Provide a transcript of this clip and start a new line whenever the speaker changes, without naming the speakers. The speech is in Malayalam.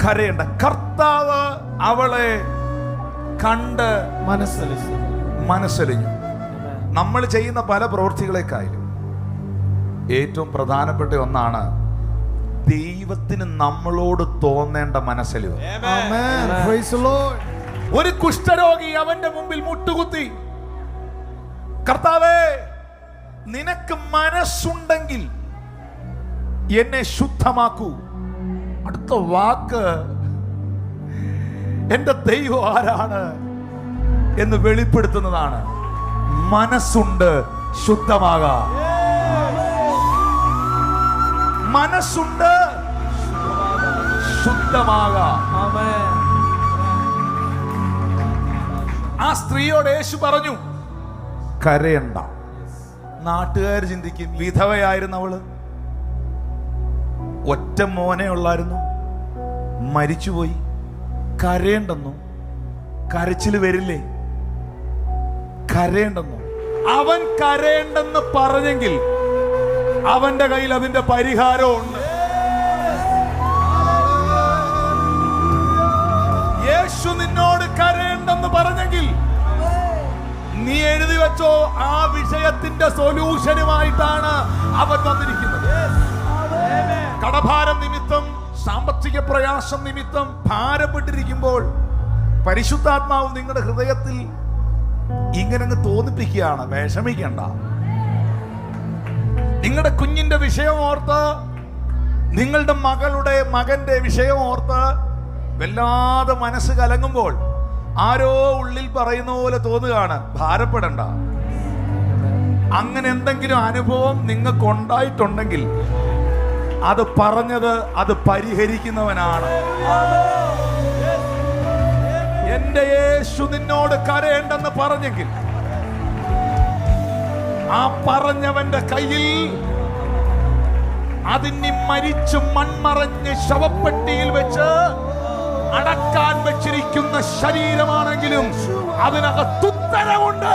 കരയണ്ട. കർത്താവ് അവളെ കണ്ട് മനസ്സലിഞ്ഞു. നമ്മൾ ചെയ്യുന്ന പല പ്രവൃത്തികളെക്കായാലും ഏറ്റവും പ്രധാനപ്പെട്ട ഒന്നാണ് ദൈവത്തിന് നമ്മളോട് തോന്നേണ്ട മനസ്സലിവ്. ഒരു കുഷ്ഠരോഗി അവന്റെ മുമ്പിൽ മുട്ടുകുത്തി, കർത്താവേ, നിനക്ക് മനസ്സുണ്ടെങ്കിൽ എന്നെ ശുദ്ധമാക്കൂ. അടുത്ത വാക്ക് എന്റെ ദൈവം ആരാണ് എന്ന് വെളിപ്പെടുത്തുന്നതാണ്. മനസ്സുണ്ട്, ശുദ്ധമാകാം. മനസ്സുണ്ട്, ശുദ്ധമാകാം. ആ സ്ത്രീയോട് യേശു പറഞ്ഞു, കരയണ്ട. നാട്ടുകാർ ചിന്തിക്കും, വിധവയായിരുന്നവള്, ഒറ്റ മോനെ ഉള്ളായിരുന്നു, മരിച്ചുപോയി, കരയേണ്ടെന്നു. കരച്ചില് വരില്ലേ? കരയേണ്ടെന്നു. അവൻ കരയേണ്ടെന്ന് പറഞ്ഞെങ്കിൽ അവന്റെ കയ്യിൽ അതിന്റെ പരിഹാരമുണ്ട്. യേശു നിന്നോട് കരയേണ്ടെന്ന് പറഞ്ഞെങ്കിൽ നീ എഴുതി വെച്ചോ, ആ വിഷയത്തിന്റെ സൊല്യൂഷനുമായിട്ടാണ് അവൻ വന്നിരിക്കുന്നത്. കടഭാരം നിമിത്തം, സാമ്പത്തിക പ്രയാസം നിമിത്തം ഭാരപ്പെട്ടിരിക്കുമ്പോൾ പരിശുദ്ധാത്മാവ് നിങ്ങളുടെ ഹൃദയത്തിൽ ഇങ്ങനെ തോന്നിപ്പിക്കുകയാണ്, വിഷമിക്കണ്ട. നിങ്ങളുടെ കുഞ്ഞിന്റെ വിഷയം ഓർത്ത്, നിങ്ങളുടെ മകന്റെ വിഷയം ഓർത്ത് വല്ലാതെ മനസ്സ് കലങ്ങുമ്പോൾ ആരോ ഉള്ളിൽ പറയുന്ന പോലെ തോന്നുകയാണ്, ഭാരപ്പെടണ്ട. അങ്ങനെ എന്തെങ്കിലും അനുഭവം നിങ്ങൾക്ക് ഉണ്ടായിട്ടുണ്ടെങ്കിൽ അത് പറഞ്ഞത് അത് പരിഹരിക്കുന്നവനാണ്. എന്റെ യേശു നിന്നോട് കരയേണ്ടെന്ന് പറഞ്ഞെങ്കിൽ ആ പറഞ്ഞവന്റെ കയ്യിൽ അതിനി മരിച്ചു മൺമറഞ്ഞ് ശവപ്പെട്ടിയിൽ വെച്ച് അടക്കാൻ വെച്ചിരിക്കുന്ന ശരീരമാണെങ്കിലും അതിനകത്തുത്തരവുണ്ട്.